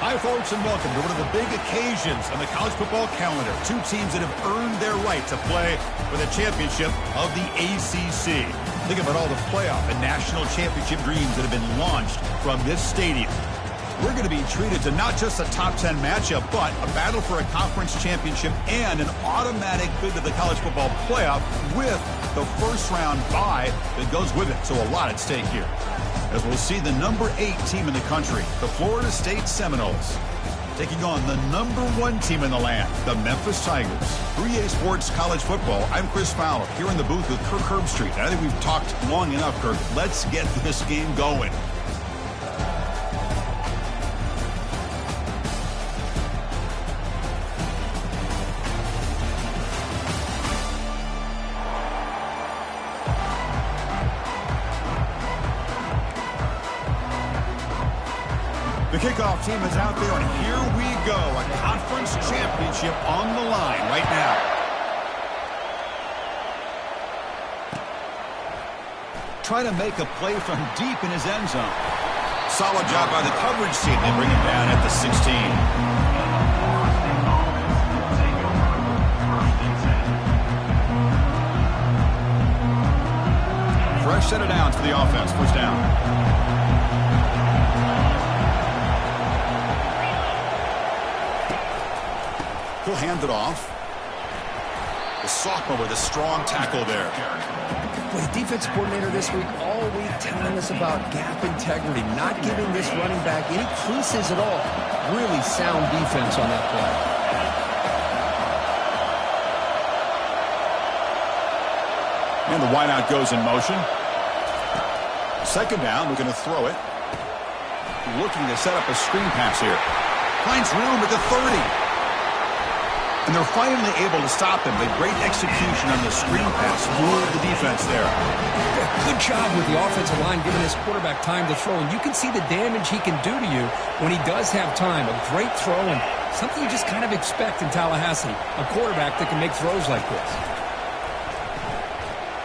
Hi, folks, and welcome to one of the big occasions on the college football calendar. Two teams that have earned their right to play for the championship of the ACC. Think about all the playoff and national championship dreams that have been launched from this stadium. We're going to be treated to not just a top 10 matchup, but a battle for a conference championship and an automatic bid to the college football playoff with the first round bye that goes with it. So a lot at stake here, as we'll see the number 8 team in the country, the Florida State Seminoles, taking on the number 1 team in the land, the Memphis Tigers. 3A Sports College Football. I'm Chris Fowler here in the booth with Kirk Herbstreit. I think we've talked long enough, Kirk. Let's get this game going. The kickoff team is out there, and here we go. A conference championship on the line right now. Trying to make a play from deep in his end zone. Solid job by the coverage team. They bring him down at the 16. Fresh set of downs for the offense. First down. He'll hand it off. The sophomore with a strong tackle there. Well, the defense coordinator this week all week telling us about gap integrity, not giving this running back any creases at all. Really sound defense on that play. And the wideout goes in motion. Second down, we're going to throw it. Looking to set up a screen pass here. Finds room at the 30. And they're finally able to stop him. But great execution on the screen pass. Fooled the defense there. Good job with the offensive line giving his quarterback time to throw. And you can see the damage he can do to you when he does have time. A great throw and something you just kind of expect in Tallahassee. A quarterback that can make throws like this.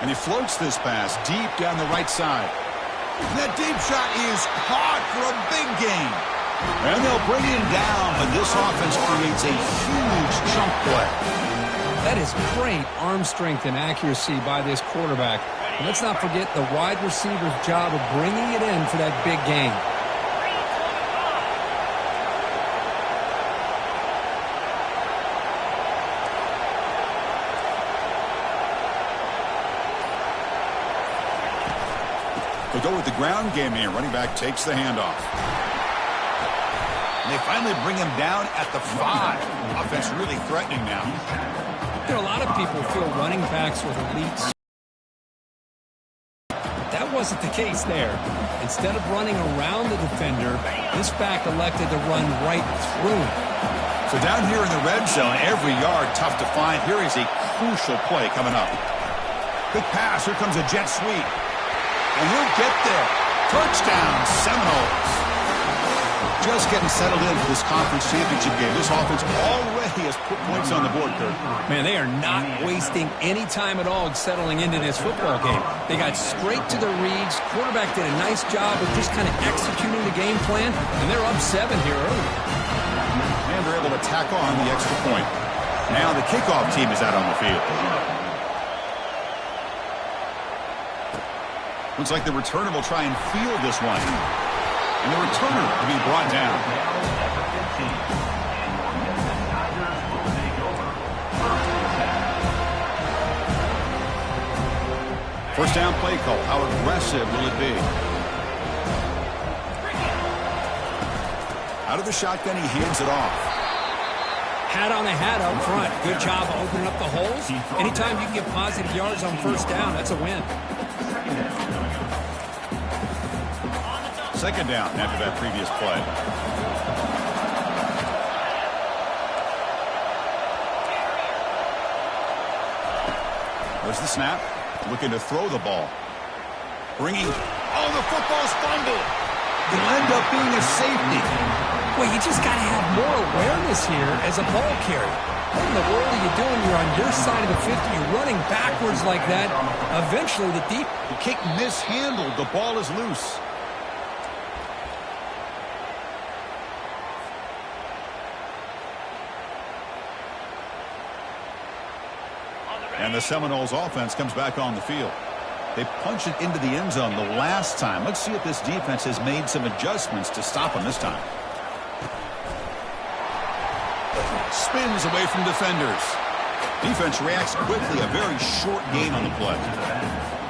And he floats this pass deep down the right side. And that deep shot is caught for a big gain. And they'll bring him down, but this offense creates a huge chunk play. That is great arm strength and accuracy by this quarterback. And let's not forget the wide receiver's job of bringing it in for that big gain. They'll go with the ground game here. Running back takes the handoff. And they finally bring him down at the 5. Offense really threatening now. There are a lot of people feel running backs with elite. That wasn't the case there. Instead of running around the defender, this back elected to run right through him. So down here in the red zone, every yard tough to find. Here is a crucial play coming up. Good pass. Here comes a jet sweep. And he'll get there. Touchdown, Seminoles. Just getting settled in for this conference championship game. This offense already has put points on the board, Kirk. Man, they are not wasting any time at all settling into this football game. They got straight to the reads. Quarterback did a nice job of just kind of executing the game plan, and they're up 7 here early. And they're able to tack on the extra point. Now the kickoff team is out on the field. Looks like the returner will try and field this one. And the returner will be brought down. First down play call. How aggressive will it be? Out of the shotgun, he hands it off. Hat on a hat up front. Good job of opening up the holes. Anytime you can get positive yards on first down, that's a win. Second down after that previous play. There's the snap. Looking to throw the ball. Bringing. Oh, the football's fumbled. It'll end up being a safety. Well, you just got to have more awareness here as a ball carrier. What in the world are you doing? You're on your side of the 50. You're running backwards like that. Eventually, the kick mishandled. The ball is loose. And the Seminoles offense comes back on the field. They punched it into the end zone the last time. Let's see if this defense has made some adjustments to stop them this time. Spins away from defenders. Defense reacts quickly. A very short gain on the play.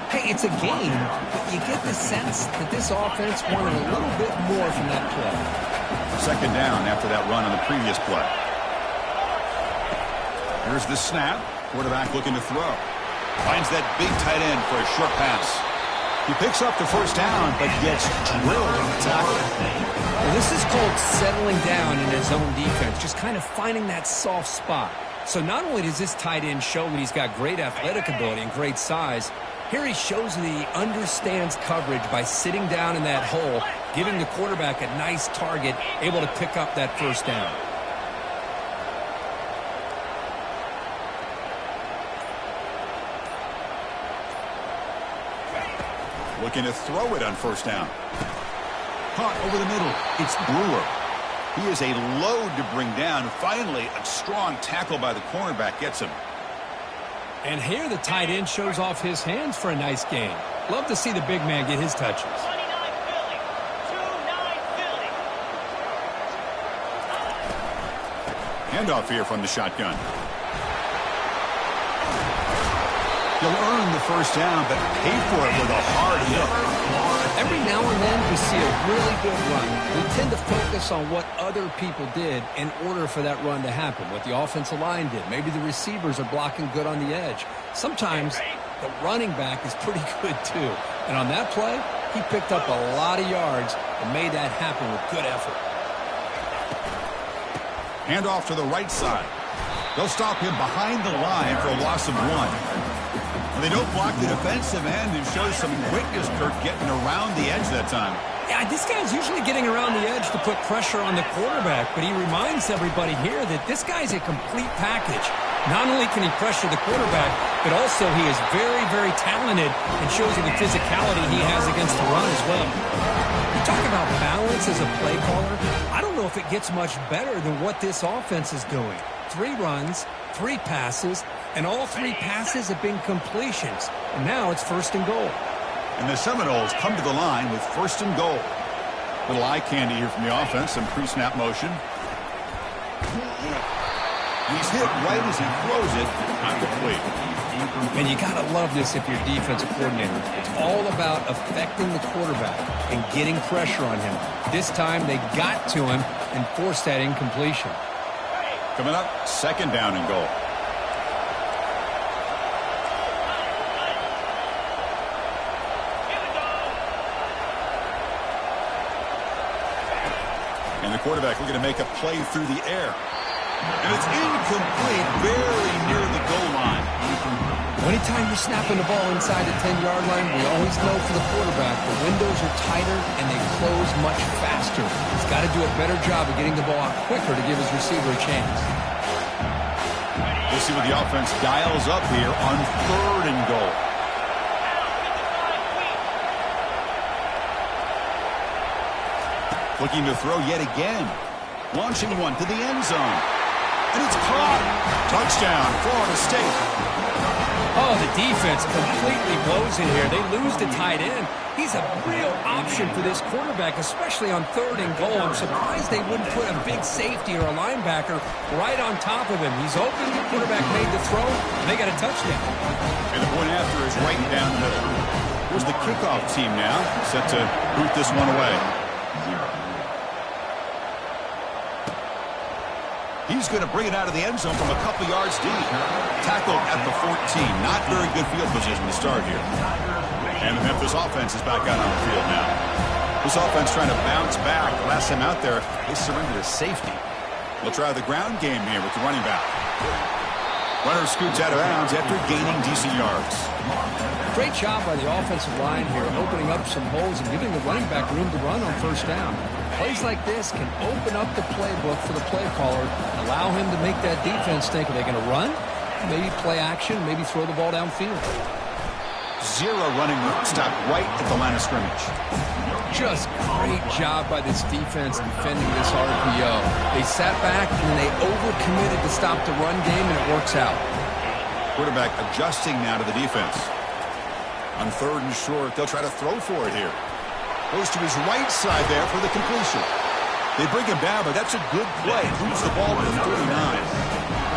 Hey, it's a game, but you get the sense that this offense wanted a little bit more from that play. Second down after that run on the previous play. Here's the snap. Quarterback looking to throw. Finds that big tight end for a short pass. He picks up the first down, but gets drilled in the tackle. Well, this is called settling down in his own defense, just kind of finding that soft spot. So not only does this tight end show that he's got great athletic ability and great size, here he shows that he understands coverage by sitting down in that hole, giving the quarterback a nice target, able to pick up that first down. Looking to throw it on first down. Caught over the middle. It's Brewer. He is a load to bring down. Finally, a strong tackle by the cornerback gets him. And here the tight end shows off his hands for a nice gain. Love to see the big man get his touches. Handoff here from the shotgun. He'll earn the first down, but pay for it with a hard hit. Every now and then we see a really good run. We tend to focus on what other people did in order for that run to happen, what the offensive line did. Maybe the receivers are blocking good on the edge. Sometimes the running back is pretty good too. And on that play, he picked up a lot of yards and made that happen with good effort. Handoff to the right side. They'll stop him behind the line for a loss of 1. They don't block the defensive end and show some quickness, Kirk, getting around the edge that time. Yeah, this guy's usually getting around the edge to put pressure on the quarterback, but he reminds everybody here that this guy's a complete package. Not only can he pressure the quarterback, but also he is very, very talented and shows you the physicality he has against the run as well. You talk about balance as a play caller. I don't know if it gets much better than what this offense is doing. 3 runs, 3 passes, and all 3 passes have been completions. And now it's first and goal. And the Seminoles come to the line with first and goal. Little eye candy here from the offense, some pre-snap motion. He's hit right as he throws it, not complete. And you got to love this if you're a defensive coordinator. It's all about affecting the quarterback and getting pressure on him. This time they got to him and forced that incompletion. Coming up, second down and goal. And the quarterback looking to make a play through the air. And it's incomplete, very near the goal line. Anytime you're snapping the ball inside the 10-yard line, we always know for the quarterback the windows are tighter and they close much faster. He's got to do a better job of getting the ball out quicker to give his receiver a chance. We'll see what the offense dials up here on third and goal. Looking to throw yet again. Launching one to the end zone. And it's caught. Touchdown, Florida State. Oh, the defense completely blows it here. They lose the tight end. He's a real option for this quarterback, especially on third and goal. I'm surprised they wouldn't put a big safety or a linebacker right on top of him. He's open. The quarterback made the throw, and they got a touchdown. And the point after is right down the middle. Here's the kickoff team now, set to boot this one away. He's going to bring it out of the end zone from a couple yards deep. Tackled at the 14. Not very good field position to start here. And the Memphis offense is back out on the field now. This offense trying to bounce back. Last time out there, they surrendered a safety. They'll try the ground game here with the running back. Runner scoots out of bounds after gaining decent yards. Great job by the offensive line here, opening up some holes and giving the running back room to run on first down. Plays like this can open up the playbook for the play caller, allow him to make that defense think, are they going to run? Maybe play action, maybe throw the ball downfield. 0 running room, stopped right at the line of scrimmage. Just great job by this defense defending this RPO. They sat back and they overcommitted to stop the run game, and it works out. Quarterback adjusting now to the defense. On 3rd and short, they'll try to throw for it here. Goes to his right side there for the completion. They bring him down, but that's a good play. Moves the ball to the 39.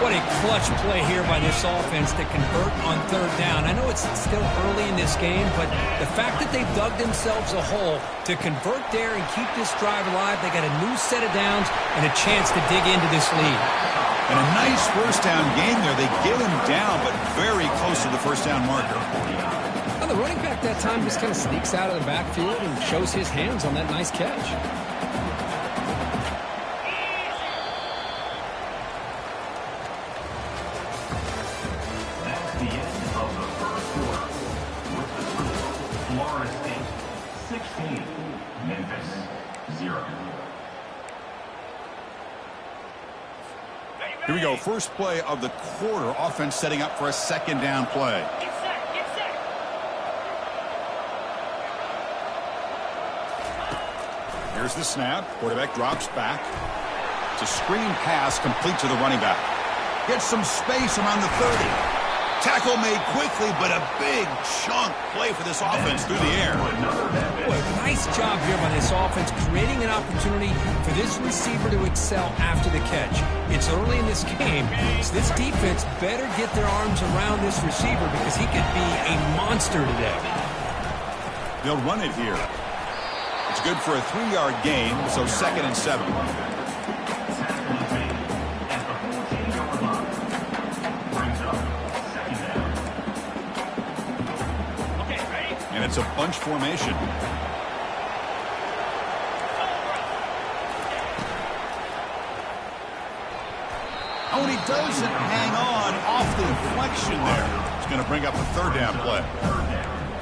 What a clutch play here by this offense to convert on 3rd down. I know it's still early in this game, but the fact that they've dug themselves a hole to convert there and keep this drive alive, they got a new set of downs and a chance to dig into this lead. And a nice 1st down game there. They get him down, but very close to the 1st down marker. Well, the running back that time just kind of sneaks out of the backfield and shows his hands on that nice catch. That's the end of the 1st quarter. With the score, Florida State 16, Memphis 0. Here we go. First play of the quarter. Offense setting up for a 2nd down play. Get set. Here's the snap. Quarterback drops back. It's a screen pass complete to the running back. Gets some space around the 30. Tackle made quickly, but a big chunk play for this offense through the air. Boy, nice job here by this offense, creating an opportunity for this receiver to excel after the catch. It's early in this game, so this defense better get their arms around this receiver because he could be a monster today. They'll run it here. It's good for a 3-yard gain, so 2nd and 7. And it's a bunch formation. Oh, and he doesn't hang on off the deflection there. It's going to bring up a 3rd down play.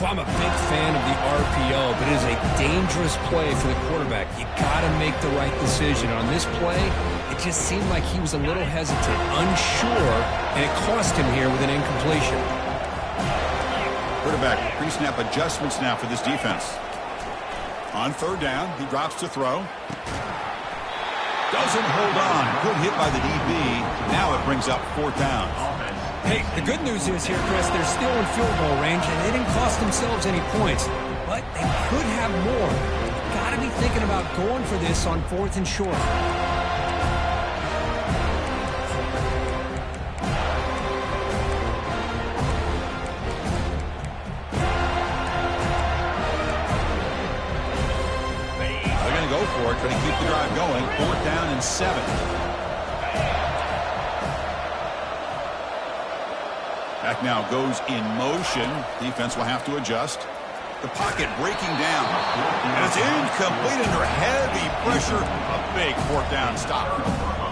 Well, I'm a big fan of the RPO, but it is a dangerous play for the quarterback. You got to make the right decision. On this play, it just seemed like he was a little hesitant, unsure, and it cost him here with an incompletion. Quarterback pre-snap adjustments now for this defense. On 3rd down, he drops to throw. Doesn't hold on. Good hit by the DB. Now it brings up 4th down. Hey, the good news is here, Chris, they're still in field goal range, and they didn't cost themselves any points. But they could have more. Got to be thinking about going for this on 4th and short. Go for it, trying to keep the drive going. 4th down and 7. Back now goes in motion. Defense will have to adjust. The pocket breaking down. And it's incomplete under heavy pressure. A big 4th down stop.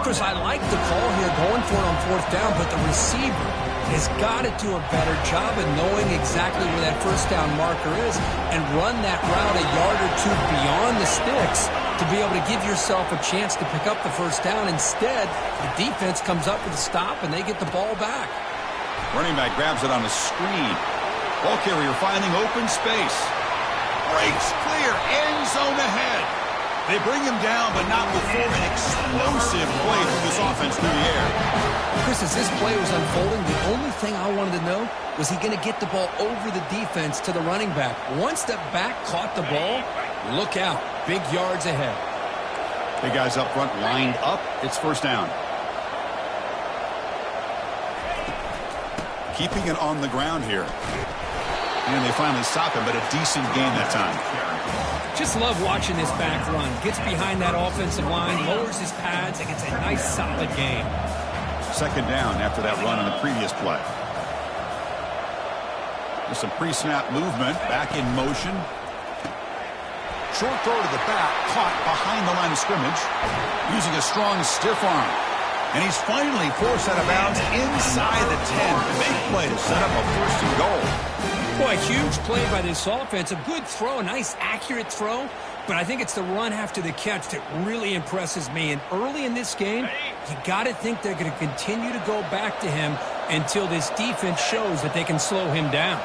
Chris, I like the call here going for it on 4th down, but the receiver has got to do a better job of knowing exactly where that 1st down marker is and run that route a yard or 2 beyond the sticks to be able to give yourself a chance to pick up the 1st down. Instead, the defense comes up with a stop and they get the ball back. Running back grabs it on a screen. Ball carrier finding open space. Breaks clear, end zone ahead. They bring him down, but not before an explosive play through this offense through the air. Chris, as this play was unfolding, the only thing I wanted to know was he going to get the ball over the defense to the running back. Once the back caught the ball, look out. Big yards ahead. Big guys up front lined up. It's 1st down. Keeping it on the ground here. And they finally stop him, but a decent gain that time. Just love watching this back run. Gets behind that offensive line, lowers his pads, and gets a nice solid gain. 2nd down after that run in the previous play. There's some pre-snap movement. Back in motion. Short throw to the back, caught behind the line of scrimmage. Using a strong stiff arm. And he's finally forced out of bounds inside the 10. Big play to set up a 1st and goal. Boy, huge play by this offense. A good throw, a nice accurate throw. But I think it's the run after the catch that really impresses me. And early in this game, you got to think they're going to continue to go back to him until this defense shows that they can slow him down.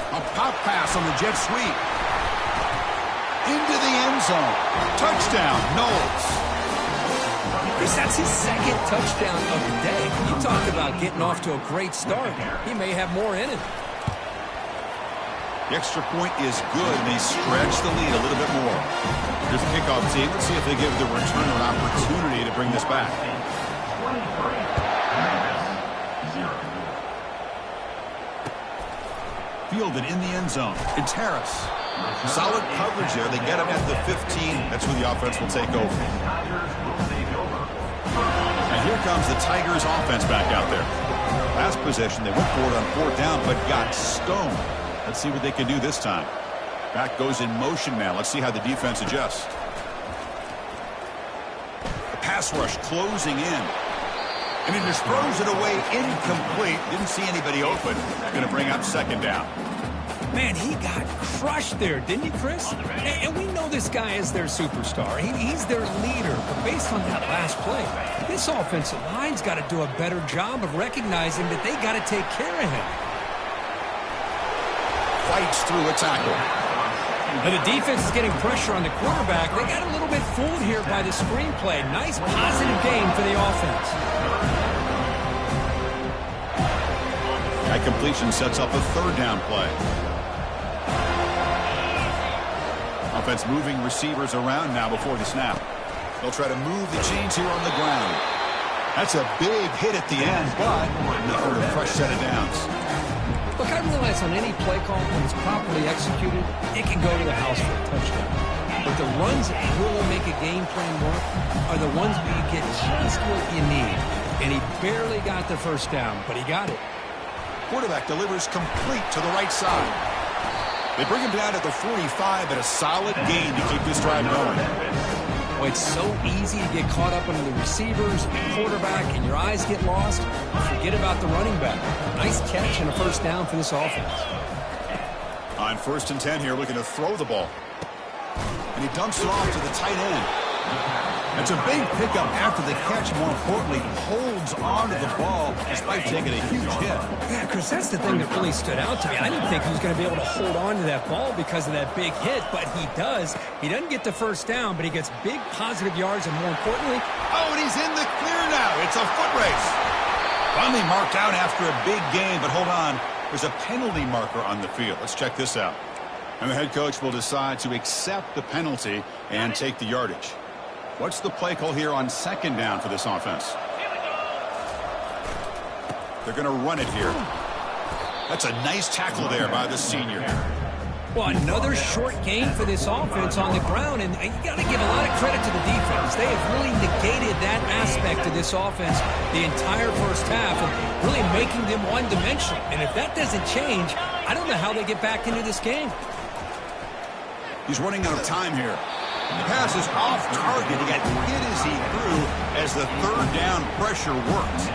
A pop pass on the jet sweep. Into the end zone. Touchdown, Knowles. Chris, that's his second touchdown of the day. You talk about getting off to a great start. He may have more in it. The extra point is good, and they stretch the lead a little bit more. Here's the kickoff team. Let's see if they give the returner an opportunity to bring this back. Fielded in the end zone. It's Harris. Solid coverage there. They get him at the 15. That's who the offense will take over. And here comes the Tigers offense back out there. Last possession, they went for it on 4th down, but got stoned. Let's see what they can do this time. Back goes in motion now. Let's see how the defense adjusts. The pass rush closing in. And he just throws it away incomplete. Didn't see anybody open. Going to bring up 2nd down. Man, he got crushed there, didn't he, Chris? And we know this guy is their superstar. He's their leader. But based on that last play, this offensive line's got to do a better job of recognizing that they got to take care of him. Fights through a tackle. Now the defense is getting pressure on the quarterback. They got a little bit fooled here by the screenplay. Nice positive game for the offense. That completion sets up a 3rd down play. Offense moving receivers around now before the snap. They'll try to move the chains here on the ground. That's a big hit at the end, but nothing to fresh set of downs. Look, I realize on any play call, when it's properly executed, it can go to the house for a touchdown. But the runs that really make a game plan work are the ones where you get just what you need. And he barely got the 1st down, but he got it. Quarterback delivers complete to the right side. They bring him down at the 45, but a solid gain to keep this drive going. Well, it's so easy to get caught up under the receivers, the quarterback, and your eyes get lost. Forget about the running back. Nice catch and a 1st down for this offense. On 1st and 10 here, looking to throw the ball. And he dumps it off to the tight end. It's a big pickup after the catch. More importantly, holds on to the ball despite taking a huge hit. Yeah, Chris, that's the thing that really stood out to me. I didn't think he was going to be able to hold on to that ball because of that big hit, but he does. He doesn't get the 1st down, but he gets big positive yards, and more importantly... Oh, and he's in the clear now. It's a foot race. Finally marked out after a big game, but hold on. There's a penalty marker on the field. Let's check this out. And the head coach will decide to accept the penalty and take the yardage. What's the play call here on 2nd down for this offense? They're going to run it here. That's a nice tackle there by the senior. Well, another short gain for this offense on the ground, and you got to give a lot of credit to the defense. They have really negated that aspect of this offense the entire 1st half, and really making them one-dimensional. And if that doesn't change, I don't know how they get back into this game. He's running out of time here. The pass is off target. He got hit as he threw as the 3rd down pressure worked.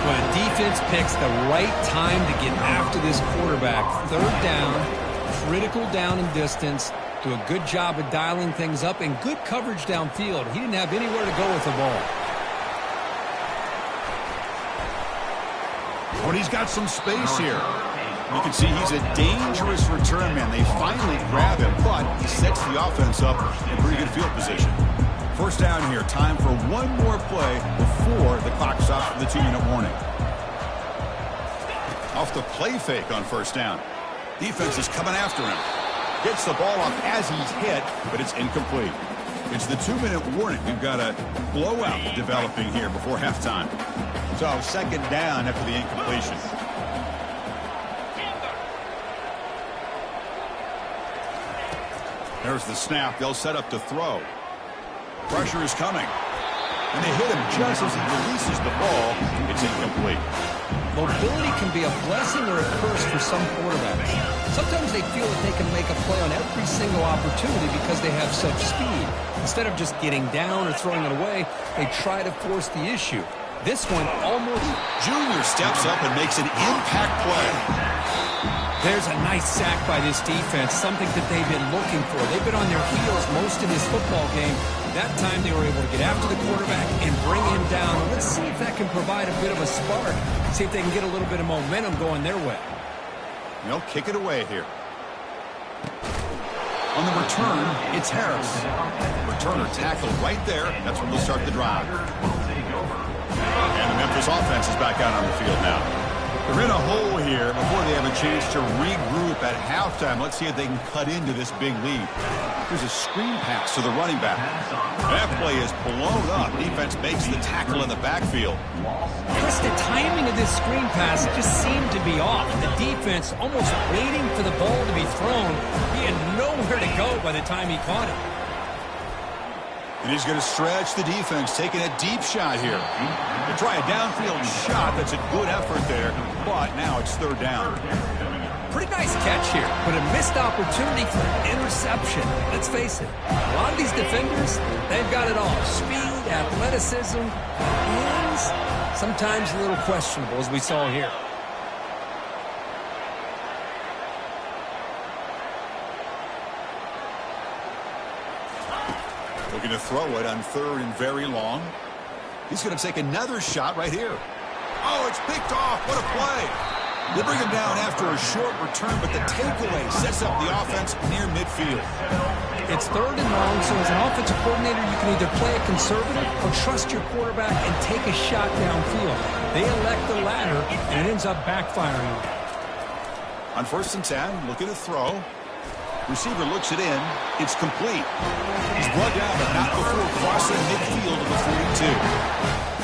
Well, the defense picks the right time to get after this quarterback. 3rd down, critical down and distance. Do a good job of dialing things up and good coverage downfield. He didn't have anywhere to go with the ball. But he's got some space here. You can see he's a dangerous return man. They finally grab him, but he sets the offense up in pretty good field position. 1st down here. Time for one more play before the clock stops for the 2-minute warning. Off the play fake on 1st down. Defense is coming after him. Gets the ball off as he's hit, but it's incomplete. It's the 2-minute warning. We've got a blowout developing here before halftime. So 2nd down after the incompletion. There's the snap. They'll set up to throw. Pressure is coming. And they hit him just as he releases the ball. It's incomplete. Mobility can be a blessing or a curse for some quarterbacks. Sometimes they feel that they can make a play on every single opportunity because they have such speed. Instead of just getting down or throwing it away, they try to force the issue. This one almost... Junior steps up and makes an impact play. There's a nice sack by this defense, something that they've been looking for. They've been on their heels most of this football game. That time they were able to get after the quarterback and bring him down. Let's see if that can provide a bit of a spark. See if they can get a little bit of momentum going their way. They'll kick it away here. On the return, it's Harris. Returner tackled right there. That's when we'll start the drive. And the Memphis offense is back out on the field now. They're in a hole here before they have a chance to regroup at halftime. Let's see if they can cut into this big lead. There's a screen pass to the running back. That play is blown up. Defense makes the tackle in the backfield. Chris, the timing of this screen pass just seemed to be off. The defense almost waiting for the ball to be thrown. He had nowhere to go by the time he caught it. And he's going to stretch the defense, taking a deep shot here. They try a downfield shot. That's a good effort there, but now it's third down. Pretty nice catch here, but a missed opportunity for interception. Let's face it, a lot of these defenders, they've got it all. Speed, athleticism, hands, sometimes a little questionable, as we saw here. Looking to throw it on third and very long. He's going to take another shot right here. Oh, it's picked off. What a play. They bring him down after a short return, but the takeaway sets up the offense near midfield. It's third and long, so as an offensive coordinator, you can either play it conservative or trust your quarterback and take a shot downfield. They elect the latter, and it ends up backfiring. On 1st and 10, looking to throw. Receiver looks it in. It's complete. He's brought down, but not before crossing midfield of the 42.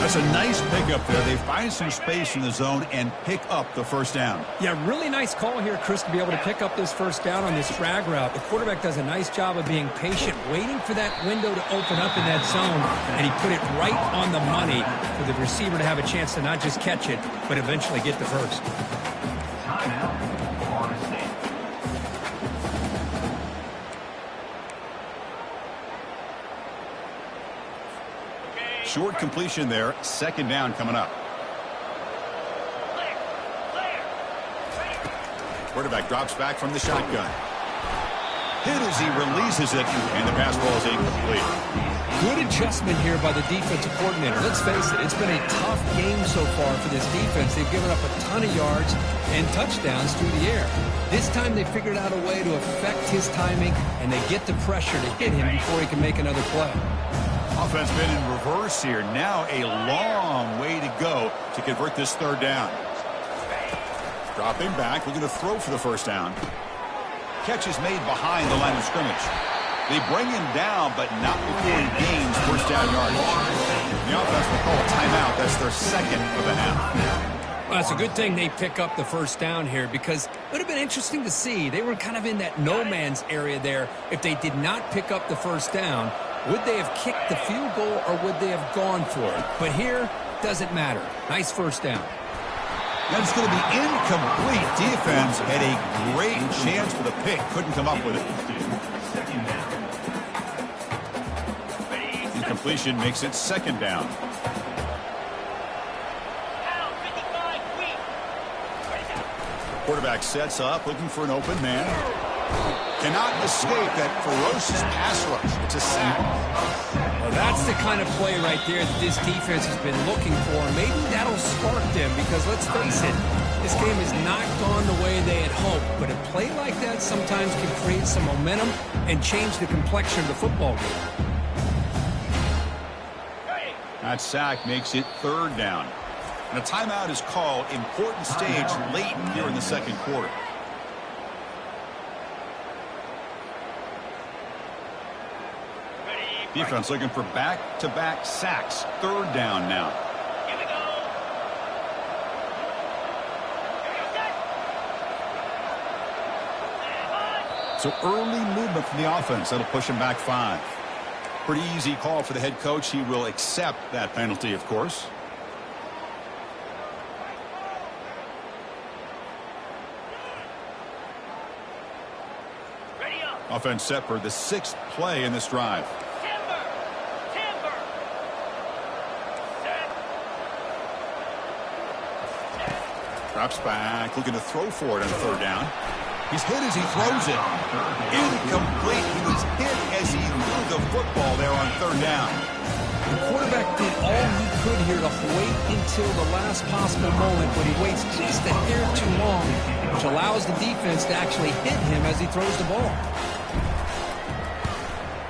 That's a nice pickup there. They find some space in the zone and pick up the first down. Yeah, really nice call here, Chris, to be able to pick up this first down on this drag route. The quarterback does a nice job of being patient, waiting for that window to open up in that zone, and he put it right on the money for the receiver to have a chance to not just catch it, but eventually get the first. Timeout, Florida State. Short completion there. Second down coming up. Quarterback drops back from the shotgun. Hit as he releases it, and the pass ball is incomplete. Good adjustment here by the defensive coordinator. Let's face it, it's been a tough game so far for this defense. They've given up a ton of yards and touchdowns through the air. This time they figured out a way to affect his timing, and they get the pressure to hit him before he can make another play. Offense been in reverse here. Now a long way to go to convert this third down. Dropping back, looking to throw for the first down. Catch is made behind the line of scrimmage. They bring him down, but not before he gains first down yardage. The offense will call a timeout. That's their second of the half. Well, it's a good thing they pick up the first down here, because it would have been interesting to see. They were kind of in that no man's area there. If they did not pick up the first down, would they have kicked the field goal or would they have gone for it? But here, doesn't matter. Nice first down. That's going to be incomplete. Defense had a great chance for the pick. Couldn't come up with it. Incompletion makes it second down. Quarterback sets up, looking for an open man. Cannot escape that ferocious pass rush. It's a sack. Well, that's the kind of play right there that this defense has been looking for. Maybe that'll spark them, because let's face it, this game has not gone the way they had hoped. But a play like that sometimes can create some momentum and change the complexion of the football game. That sack makes it third down. And a timeout is called. Important stage late here in the second quarter. Defense looking for back-to-back sacks. Third down now. Here we go. So early movement from the offense. That'll push him back 5. Pretty easy call for the head coach. He will accept that penalty, of course. Ready up. Offense set for the 6th play in this drive. Timber. Timber. Set. Drops back, looking to throw for it on third down. He's hit as he throws it. Incomplete. He was hit as he threw the football there on third down. The quarterback did all he could here to wait until the last possible moment, but he waits just a hair too long, which allows the defense to actually hit him as he throws the ball.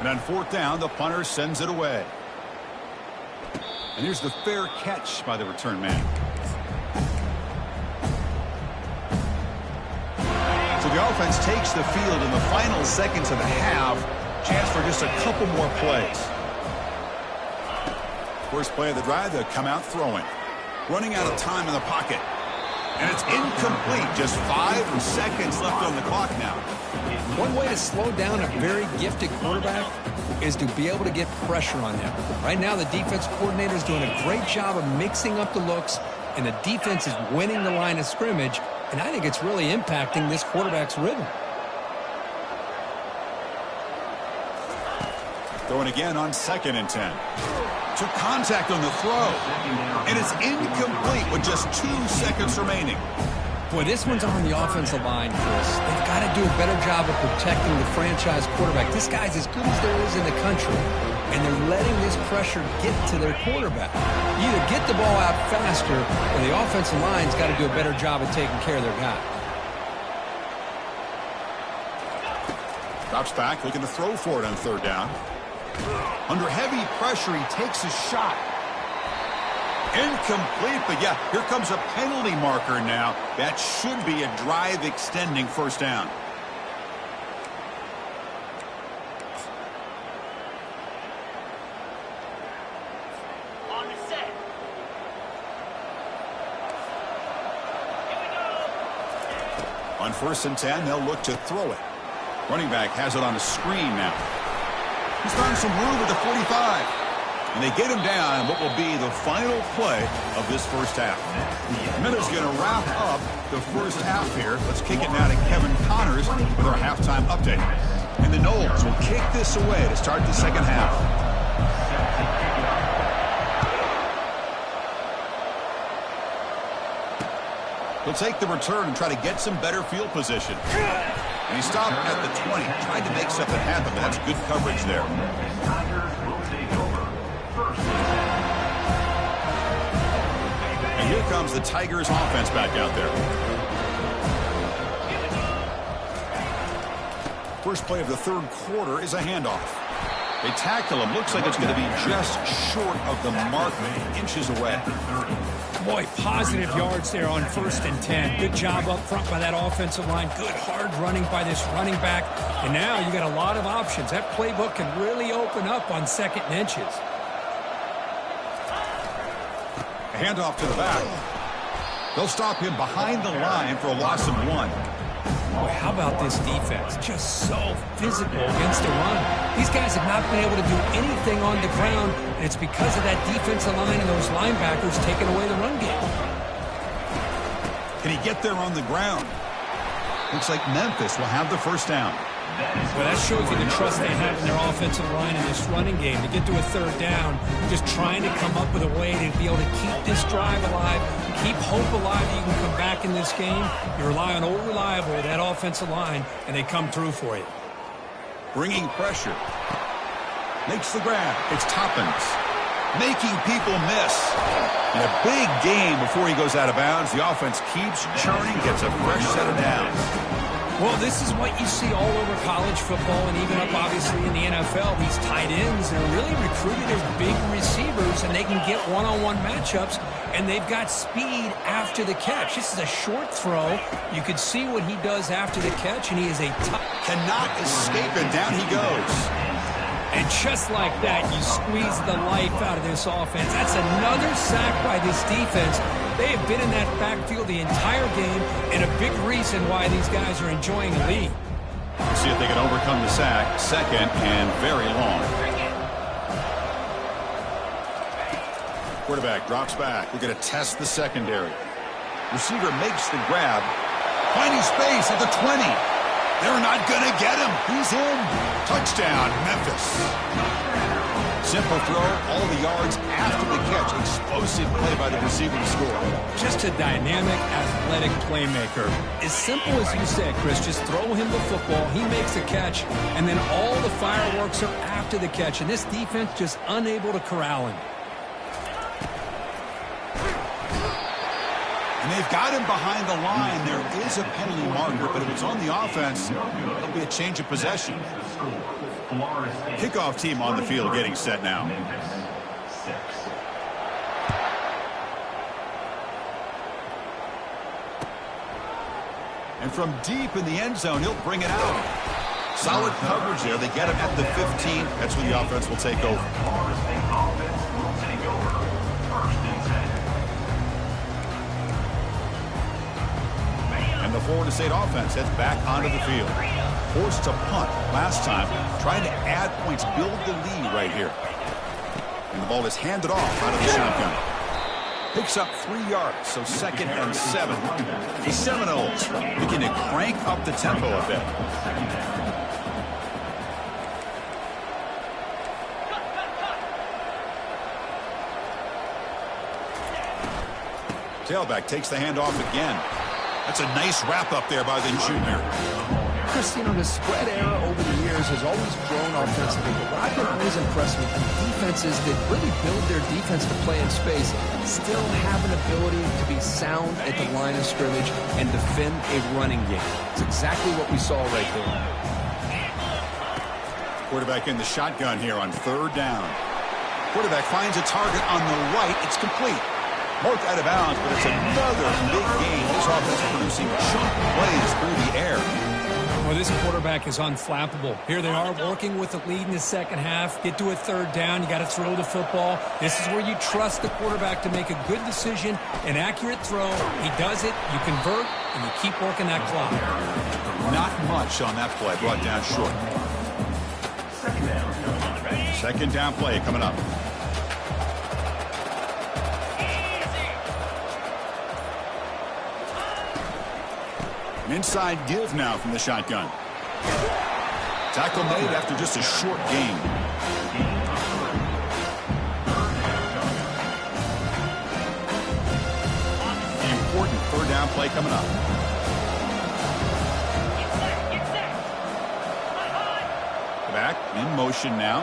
And on fourth down, the punter sends it away. And here's the fair catch by the return man. So the offense takes the field in the final seconds of the half. Chance for just a couple more plays. First play of the drive, they'll come out throwing. Running out of time in the pocket. And it's incomplete. Just 5 seconds left on the clock now. One way to slow down a very gifted quarterback is to be able to get pressure on them. Right now, the defense coordinator is doing a great job of mixing up the looks, and the defense is winning the line of scrimmage, and I think it's really impacting this quarterback's rhythm. Throwing again on 2nd and 10. Took contact on the throw, and it's incomplete with just 2 seconds remaining. Boy, this one's on the offensive line, Chris. They've got to do a better job of protecting the franchise quarterback. This guy's as good as there is in the country, and they're letting this pressure get to their quarterback. You either get the ball out faster, or the offensive line's got to do a better job of taking care of their guy. Drops back, looking to throw for it on 3rd down. Under heavy pressure, he takes a shot. Incomplete, but yeah, here comes a penalty marker now. That should be a drive-extending 1st down. On the set. Here we go. On 1st and 10, they'll look to throw it. Running back has it on a screen now. He's found some room at the 45. And they get him down what will be the final play of this 1st half. Minutes going to wrap up the 1st half here. Let's kick it now to Kevin Connors with our halftime update. And the Noles will kick this away to start the 2nd half. He'll take the return and try to get some better field position. And he stopped at the 20, tried to make something happen, but that's good coverage there. And here comes the Tigers offense back out there. First play of the 3rd quarter is a handoff. They tackle him. Looks like it's going to be just short of the mark, inches away. Boy, positive yards there on 1st and 10. Good job up front by that offensive line. Good hard running by this running back. And now you got a lot of options. That playbook can really open up on 2nd and inches. A handoff to the back. They'll stop him behind the line for a loss of 1. Boy, how about this defense? Just so physical against the run. These guys have not been able to do anything on the ground, and it's because of that defensive line and those linebackers taking away the run game. Can he get there on the ground? Looks like Memphis will have the 1st down. Well, that shows you the trust they have in their offensive line in this running game. To get to a 3rd down, just trying to come up with a way to be able to keep this drive alive, keep hope alive that you can come back in this game. You rely on old reliable, that offensive line, and they come through for you. Bringing pressure. Makes the grab. It's Toppins. Making people miss. In a big game before he goes out of bounds, the offense keeps churning, gets a fresh set of downs. Well, this is what you see all over college football and even up, obviously, in the NFL. These tight ends are really recruited as big receivers, and they can get one-on-one matchups, and they've got speed after the catch. This is a short throw. You could see what he does after the catch, and he is a tough. Cannot escape it. Down he goes. And just like that, you squeeze the life out of this offense. That's another sack by this defense. They have been in that backfield the entire game, and a big reason why these guys are enjoying a lead. See if they can overcome the sack. 2nd and very long. Quarterback drops back. We're going to test the secondary. Receiver makes the grab. Finding space at the 20. They're not going to get him. He's in. Touchdown, Memphis. Simple throw, all the yards after the catch. Explosive play by the receiver to score. Just a dynamic, athletic playmaker. As simple as you said, Chris, just throw him the football, he makes a catch, and then all the fireworks are after the catch. And this defense just unable to corral him. And they've got him behind the line. There is a penalty marker, but if it's on the offense, it'll be a change of possession. Florida State. Kickoff team on the field getting set now. Memphis 6. And from deep in the end zone, he'll bring it out. Solid coverage there. They get him at the 15. That's where the offense will take over. Florida State offense will take over. 1st and 10. And the Florida State offense heads back onto the field. Forced to punt last time, trying to add points, build the lead right here. And the ball is handed off out of the shotgun. Picks up 3 yards, so 2nd and 7. The Seminoles looking to crank up the tempo a bit. Tailback takes the handoff again. That's a nice wrap up there by the junior. Chris, you know, the spread era over the years has always grown offensively, but what I've been always impressed with the defenses that really build their defense to play in space still have an ability to be sound at the line of scrimmage and defend a running game. It's exactly what we saw right there. Quarterback in the shotgun here on 3rd down. Quarterback finds a target on the right. It's complete. Marked out of bounds, but it's another big game. This offense is producing chunk plays through the air. Well, this quarterback is unflappable. Here they are working with the lead in the second half. Get to a 3rd down. You got to throw the football. This is where you trust the quarterback to make a good decision, an accurate throw. He does it, you convert, and you keep working that clock. Not much on that play. Brought down short. 2nd down play coming up. An inside give now from the shotgun. Tackle made after just a short gain. The important 3rd down play coming up. Back in motion now.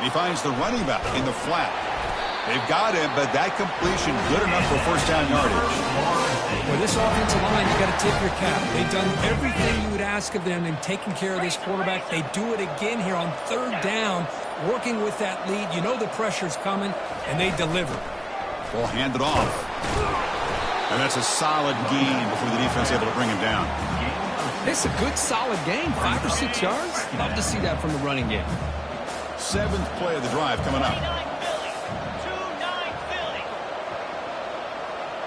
He finds the running back in the flat. They've got him, but that completion good enough for 1st down yardage. Well, this offensive line, you got to tip your cap. They've done everything you would ask of them in taking care of this quarterback. They do it again here on 3rd down, working with that lead. You know the pressure's coming, and they deliver. Ball handed off. And that's a solid gain before the defense able to bring him down. It's a good, solid game, 5 or 6 yards. Love to see that from the running game. 7th play of the drive coming up.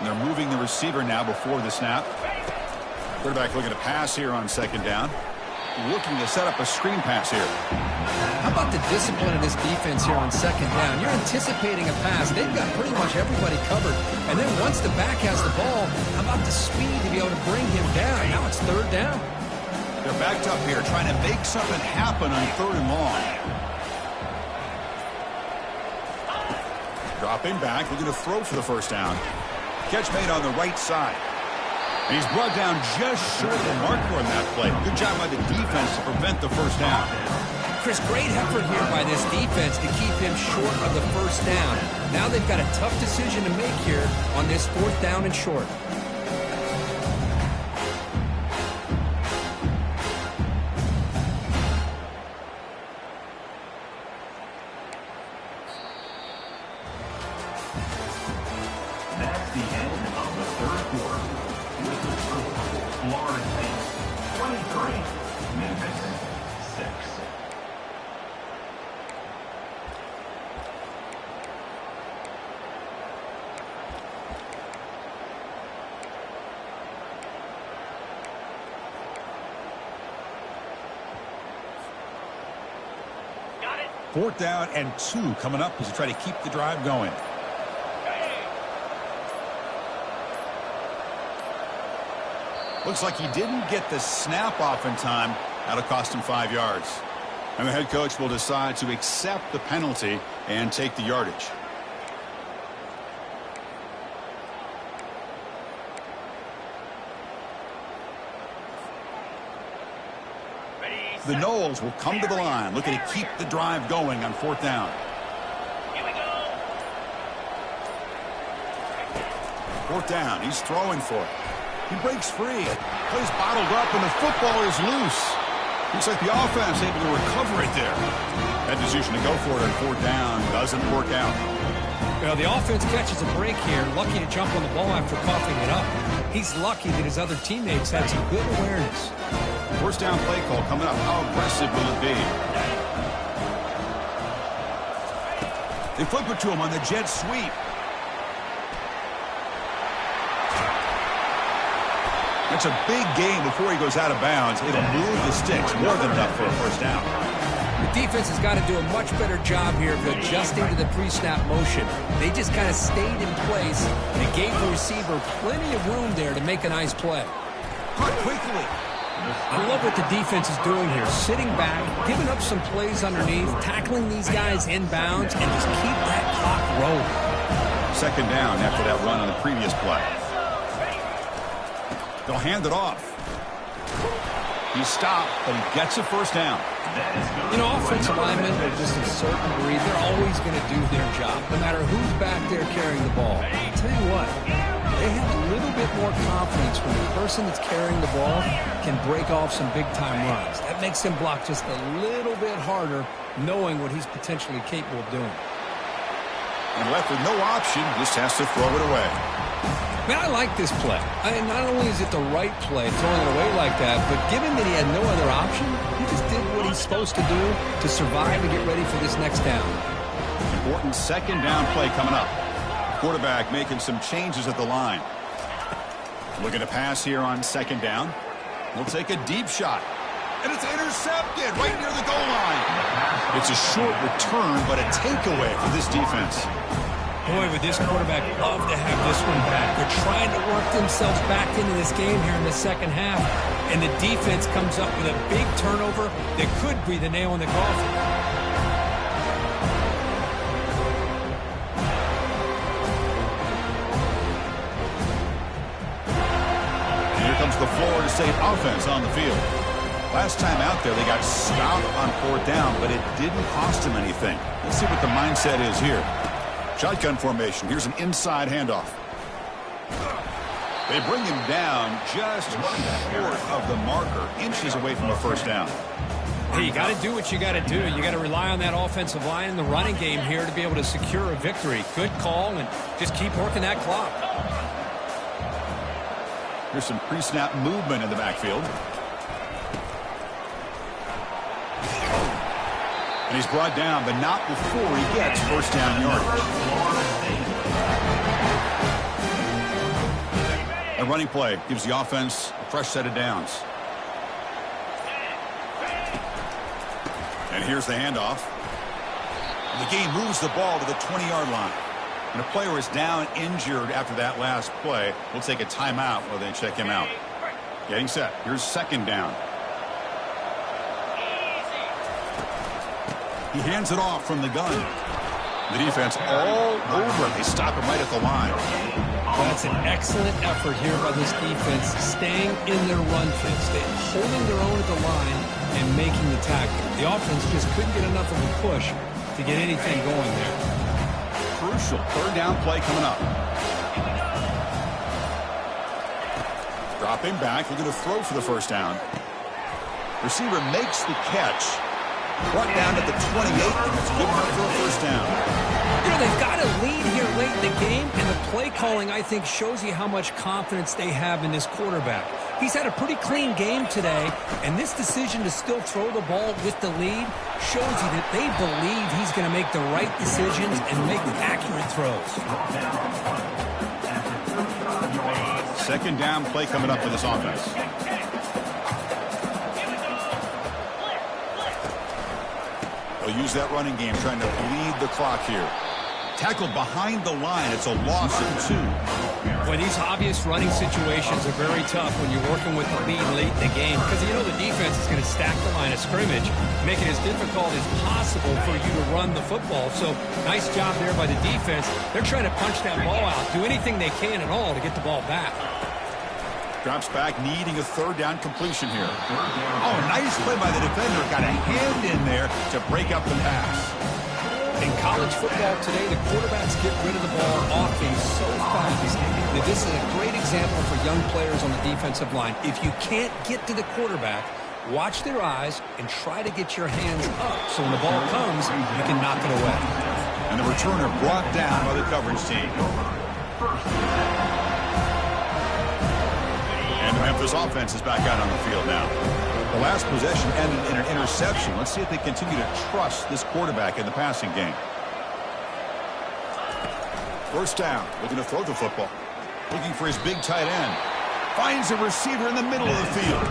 And they're moving the receiver now before the snap. Quarterback looking to pass here on 2nd down. Looking to set up a screen pass here. How about the discipline of this defense here on 2nd down? You're anticipating a pass. They've got pretty much everybody covered. And then once the back has the ball, how about the speed to be able to bring him down? Now it's 3rd down. They're backed up here trying to make something happen on 3rd and long. Dropping back, looking to throw for the 1st down. Catch made on the right side. And he's brought down just short of the marker on that play. Good job by the defense to prevent the 1st down. Chris, great effort here by this defense to keep him short of the 1st down. Now they've got a tough decision to make here on this 4th down and short. That's the end of the 3rd quarter. With the score, Florida State 23, Memphis 6. Got it. 4th down and 2 coming up as they try to keep the drive going. Looks like he didn't get the snap off in time. That'll cost him 5 yards. And the head coach will decide to accept the penalty and take the yardage. The Noles will come to the line, looking to keep the drive going on 4th down. Here we go. 4th down, he's throwing for it. He breaks free, plays bottled up, and the football is loose. Looks like the offense able to recover it there. That decision to go for it on fourth down doesn't work out. Well, the offense catches a break here, lucky to jump on the ball after coughing it up. He's lucky that his other teammates had some good awareness. First down play call coming up. How aggressive will it be? They flip it to him on the jet sweep. It's a big game before he goes out of bounds. It'll move the sticks more than enough for a first down. The defense has got to do a much better job here of adjusting to the pre-snap motion. They just kind of stayed in place and gave the receiver plenty of room there to make a nice play. Caught quickly. I love what the defense is doing here. Sitting back, giving up some plays underneath, tackling these guys inbounds, and just keep that clock rolling. Second down after that run on the previous play. They'll hand it off. He stopped, but he gets a first down. You know, offensive linemen are just a certain breed. They're always going to do their job, no matter who's back there carrying the ball. I'll tell you what, they have a little bit more confidence when the person that's carrying the ball can break off some big-time runs. That makes him block just a little bit harder, knowing what he's potentially capable of doing. And left with no option, just has to throw it away. Man, I like this play. Not only is it the right play, throwing it away like that, but given that he had no other option, he just did what he's supposed to do to survive and get ready for this next down. Important second down play coming up. Quarterback making some changes at the line. Looking to pass here on second down. We'll take a deep shot. And it's intercepted right near the goal line. It's a short return, but a takeaway for this defense. Boy, would this quarterback love to have this one back. They're trying to work themselves back into this game here in the second half. And the defense comes up with a big turnover that could be the nail in the coffin. And here comes the Florida State offense on the field. Last time out there, they got stopped on fourth down, but it didn't cost them anything. Let's see what the mindset is here. Shotgun formation. Here's an inside handoff. They bring him down just short of the marker, inches away from a first down. Hey, you got to do what you got to do. You got to rely on that offensive line in the running game here to be able to secure a victory. Good call, and just keep working that clock. Here's some pre-snap movement in the backfield. And he's brought down, but not before he gets first down yardage. A running play gives the offense a fresh set of downs. And here's the handoff. And the game moves the ball to the 20-yard line. And a player is down injured after that last play. We'll take a timeout while they check him out. Getting set. Here's second down. He hands it off from the gun. The defense all over. They stop him right at the line. That's an excellent effort here by this defense, staying in their run fits. They're holding their own at the line and making the tackle. The offense just couldn't get enough of a push to get anything going there. Crucial third down play coming up. Dropping back. They're going to throw for the first down. Receiver makes the catch. Brought down at the 28, and it's good enough for a first down. You know, they've got a lead here late in the game, and the play calling, I think, shows you how much confidence they have in this quarterback. He's had a pretty clean game today, and this decision to still throw the ball with the lead shows you that they believe he's going to make the right decisions and make accurate throws. Second down play coming up for this offense. They'll use that running game, trying to bleed the clock here. Tackled behind the line. It's a loss of 2. Well, these obvious running situations are very tough when you're working with the lead late in the game, because you know the defense is going to stack the line of scrimmage, make it as difficult as possible for you to run the football. So nice job there by the defense. They're trying to punch that ball out, do anything they can at all to get the ball back. Drops back, needing a third down completion here. Oh, nice play by the defender. Got a hand in there to break up the pass. In college football today, the quarterbacks get rid of the ball often so fast that this is a great example for young players on the defensive line. If you can't get to the quarterback, Watch their eyes and try to get your hands up so when the ball comes, you can knock it away. And the returner brought down by the coverage team. And the Memphis offense is back out on the field now. The last possession ended in an interception. Let's see if they continue to trust this quarterback in the passing game. First down, looking to throw the football. Looking for his big tight end. Finds a receiver in the middle of the field.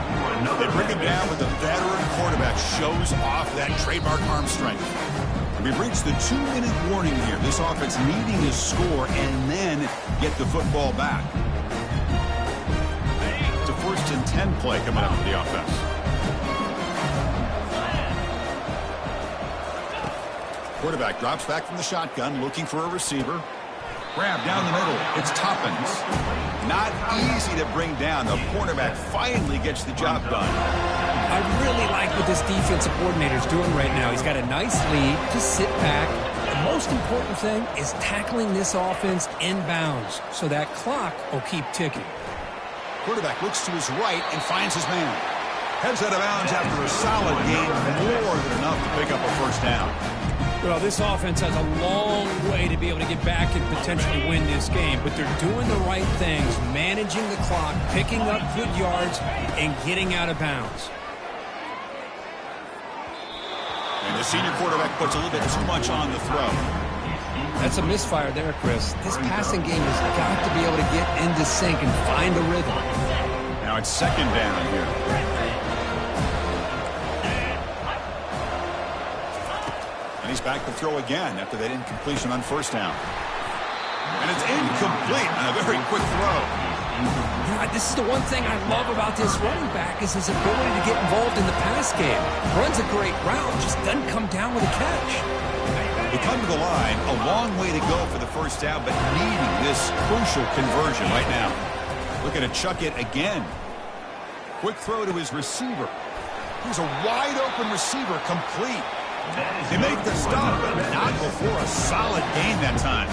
They bring him down, but the veteran quarterback shows off that trademark arm strength. And we've reached the 2-minute warning here. This offense needing to score and then get the football back. It's a 1st and 10 play coming up for the offense. Quarterback drops back from the shotgun, looking for a receiver. Grab down the middle. It's Toppins. Not easy to bring down. The quarterback finally gets the job done. I really like what this defensive coordinator is doing right now. He's got a nice lead. Just sit back. The most important thing is tackling this offense inbounds so that clock will keep ticking. Quarterback looks to his right and finds his man. Heads out of bounds after a solid game, more than enough to pick up a first down. Well, this offense has a long way to be able to get back and potentially win this game, but they're doing the right things, managing the clock, picking up good yards, and getting out of bounds. And the senior quarterback puts a little bit too much on the throw. That's a misfire there, Chris. This passing game has got to be able to get into sync and find a rhythm. Now it's 2nd down here. And he's back to throw again after that incompletion on 1st down. And it's incomplete on a very quick throw. Yeah, this is the one thing I love about this running back is his ability to get involved in the pass game. Runs a great route, just doesn't come down with a catch. They come to the line, a long way to go for the 1st down, but needing this crucial conversion right now. Looking to chuck it again. Quick throw to his receiver. Here's a wide-open receiver, complete. They make the stop, but not before a solid gain that time.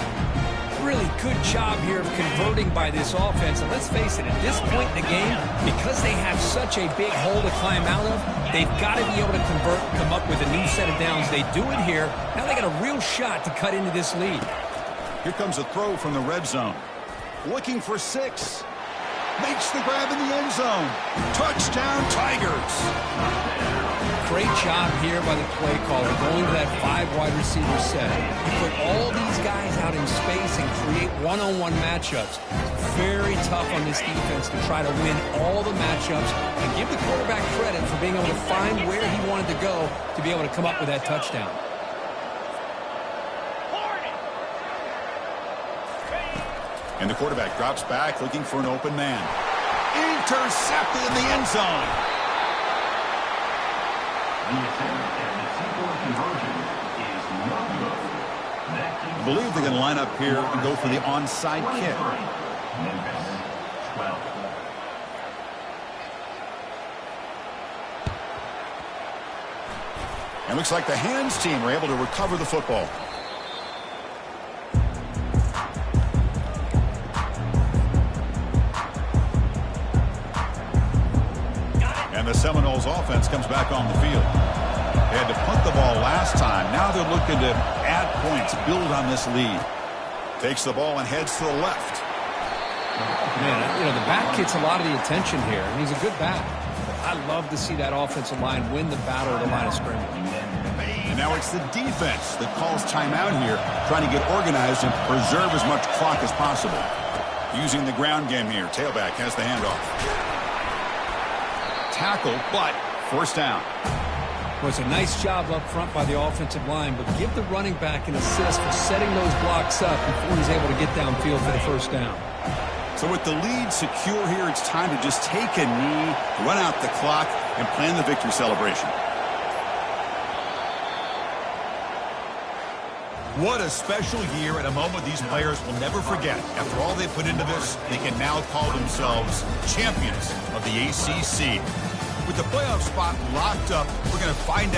Really good job here of converting by this offense. And let's face it, at this point in the game, because they have such a big hole to climb out of, they've got to be able to convert and come up with a new set of downs. They do it here. Now they got a real shot to cut into this lead. Here comes a throw from the red zone. Looking for 6. Makes the grab in the end zone. Touchdown, Tigers. Great job here by the play caller going to that 5 wide receiver set. You put all these guys out in space and create one-on-one matchups. Very tough on this defense to try to win all the matchups and give the quarterback credit for being able to find where he wanted to go to be able to come up with that touchdown. And the quarterback drops back looking for an open man. Intercepted in the end zone. I believe they're going to line up here and go for the onside kick. And it looks like the hands team were able to recover the football. And the Seminoles offense comes back on the field. They had to punt the ball last time. Now they're looking to add points, build on this lead. Takes the ball and heads to the left. Man, you know, the back gets a lot of the attention here, and he's a good back. I love to see that offensive line win the battle at the line of scrimmage. And now it's the defense that calls timeout here, trying to get organized and preserve as much clock as possible. Using the ground game here. Tailback has the handoff. Tackle, but 1st down. Well, it's a nice job up front by the offensive line, but give the running back an assist for setting those blocks up before he's able to get downfield for the 1st down. So with the lead secure here, it's time to just take a knee, run out the clock, and plan the victory celebration. What a special year and a moment these players will never forget. After all they put into this, they can now call themselves champions of the ACC. With the playoff spot locked up, we're going to find out